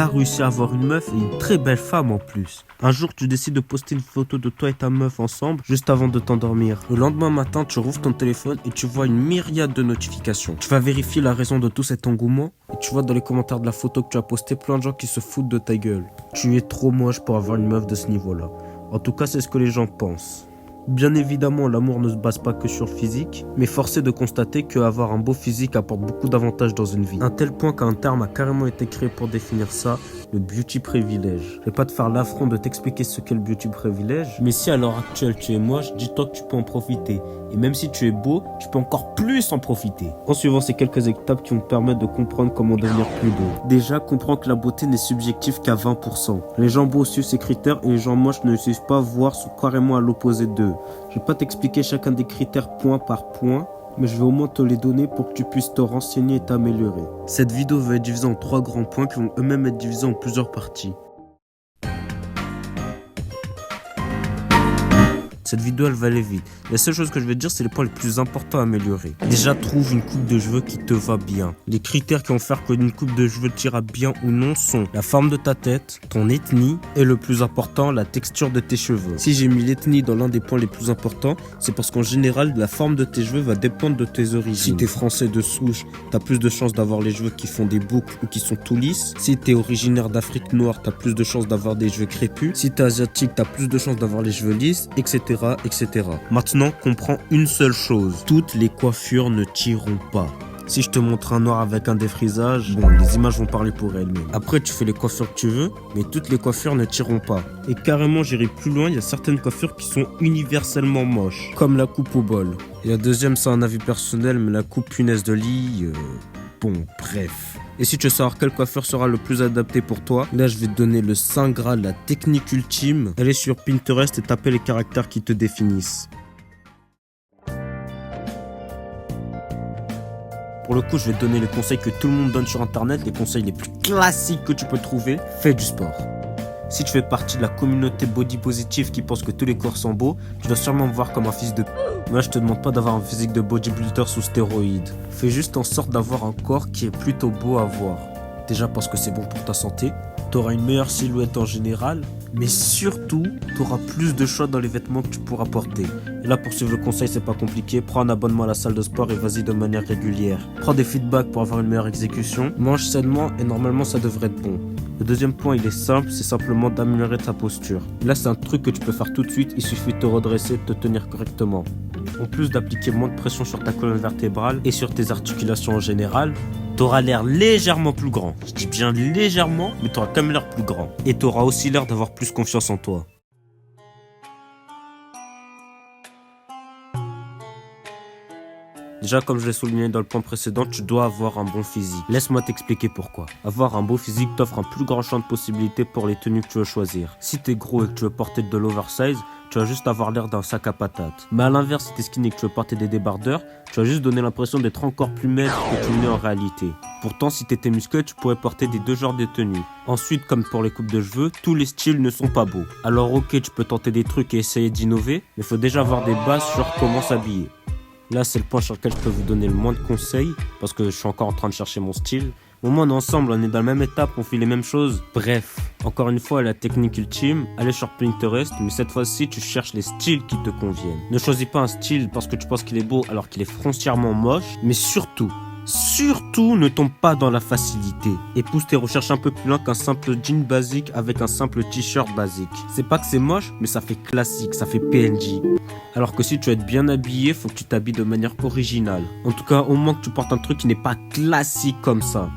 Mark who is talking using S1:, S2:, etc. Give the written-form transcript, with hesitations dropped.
S1: t'as réussi à avoir une meuf et une très belle femme en plus. Un jour, tu décides de poster une photo de toi et ta meuf ensemble juste avant de t'endormir. Le lendemain matin, tu rouvres ton téléphone et tu vois une myriade de notifications. Tu vas vérifier la raison de tout cet engouement et tu vois dans les commentaires de la photo que tu as posté plein de gens qui se foutent de ta gueule. Tu es trop moche pour avoir une meuf de ce niveau-là. En tout cas, c'est ce que les gens pensent. Bien évidemment, l'amour ne se base pas que sur le physique, mais force est de constater qu'avoir un beau physique apporte beaucoup d'avantages dans une vie. Un tel point qu'un terme a carrément été créé pour définir ça, le beauty privilège. Je vais pas te faire l'affront de t'expliquer ce qu'est le beauty privilège, mais si à l'heure actuelle tu es moche, dis-toi que tu peux en profiter. Et même si tu es beau, tu peux encore plus en profiter. En suivant ces quelques étapes qui vont te permettre de comprendre comment devenir plus beau. Déjà, comprends que la beauté n'est subjective qu'à 20%. Les gens beaux suivent ces critères et les gens moches ne les suivent pas, voire sont carrément à l'opposé d'eux. Je vais pas t'expliquer chacun des critères point par point, mais je vais au moins te les donner pour que tu puisses te renseigner et t'améliorer. Cette vidéo va être divisée en 3 grands points qui vont eux-mêmes être divisés en plusieurs parties. Cette vidéo elle va aller vite. La seule chose que je vais te dire, c'est les points les plus importants à améliorer. Déjà, trouve une coupe de cheveux qui te va bien. Les critères qui vont faire qu'une coupe de cheveux t'ira bien ou non sont la forme de ta tête, ton ethnie et le plus important, la texture de tes cheveux. Si j'ai mis l'ethnie dans l'un des points les plus importants, c'est parce qu'en général, la forme de tes cheveux va dépendre de tes origines. Si t'es français de souche, t'as plus de chances d'avoir les cheveux qui font des boucles ou qui sont tout lisses. Si t'es originaire d'Afrique noire, t'as plus de chances d'avoir des cheveux crépus. Si t'es asiatique, t'as plus de chances d'avoir les cheveux lisses, etc. etc. Maintenant, comprends une seule chose. Toutes les coiffures ne tireront pas. Si je te montre un noir avec un défrisage, bon, les images vont parler pour elles-mêmes. Après, tu fais les coiffures que tu veux, mais toutes les coiffures ne tireront pas. Et carrément, j'irai plus loin, il y a certaines coiffures qui sont universellement moches, comme la coupe au bol. Et la deuxième, c'est un avis personnel, mais la coupe punaise de lit, bon, bref. Et si tu veux savoir quelle coiffure sera le plus adaptée pour toi, là je vais te donner le Saint Graal, la technique ultime. Allez sur Pinterest et tapez les caractères qui te définissent. Pour le coup, je vais te donner les conseils que tout le monde donne sur internet, les conseils les plus classiques que tu peux trouver. Fais du sport. Si tu fais partie de la communauté body positive qui pense que tous les corps sont beaux, tu dois sûrement me voir comme un fils de Moi, je te demande pas d'avoir un physique de bodybuilder sous stéroïdes. Fais juste en sorte d'avoir un corps qui est plutôt beau à voir. Déjà parce que c'est bon pour ta santé, t'auras une meilleure silhouette en général, mais surtout, t'auras plus de choix dans les vêtements que tu pourras porter. Et là, pour suivre le conseil, c'est pas compliqué. Prends un abonnement à la salle de sport et vas-y de manière régulière. Prends des feedbacks pour avoir une meilleure exécution. Mange sainement et normalement, ça devrait être bon. Le deuxième point, il est simple, c'est simplement d'améliorer ta posture. Là, c'est un truc que tu peux faire tout de suite, il suffit de te redresser, de te tenir correctement. En plus d'appliquer moins de pression sur ta colonne vertébrale et sur tes articulations en général, t'auras l'air légèrement plus grand. Je dis bien légèrement, mais t'auras quand même l'air plus grand. Et t'auras aussi l'air d'avoir plus confiance en toi. Déjà, comme je l'ai souligné dans le point précédent, tu dois avoir un bon physique. Laisse-moi t'expliquer pourquoi. Avoir un beau physique t'offre un plus grand champ de possibilités pour les tenues que tu veux choisir. Si t'es gros et que tu veux porter de l'oversize, tu vas juste avoir l'air d'un sac à patates. Mais à l'inverse, si t'es skinny et que tu veux porter des débardeurs, tu vas juste donner l'impression d'être encore plus maigre que tu n'es en réalité. Pourtant, si t'étais musclé, tu pourrais porter des deux genres de tenues. Ensuite, comme pour les coupes de cheveux, tous les styles ne sont pas beaux. Alors ok, tu peux tenter des trucs et essayer d'innover, mais il faut déjà avoir des bases sur comment s'habiller. Là, c'est le point sur lequel je peux vous donner le moins de conseils, parce que je suis encore en train de chercher mon style. Au moins, on est ensemble, on est dans la même étape, on fait les mêmes choses. Bref, encore une fois, la technique ultime, allez sur Pinterest, mais cette fois-ci, tu cherches les styles qui te conviennent. Ne choisis pas un style parce que tu penses qu'il est beau alors qu'il est foncièrement moche, mais surtout, ne tombe pas dans la facilité et pousse tes recherches un peu plus loin qu'un simple jean basique avec un simple t-shirt basique. C'est pas que c'est moche, mais ça fait classique, ça fait PNJ. Alors que si tu veux être bien habillé, faut que tu t'habilles de manière originale. En tout cas, au moins que tu portes un truc qui n'est pas classique comme ça.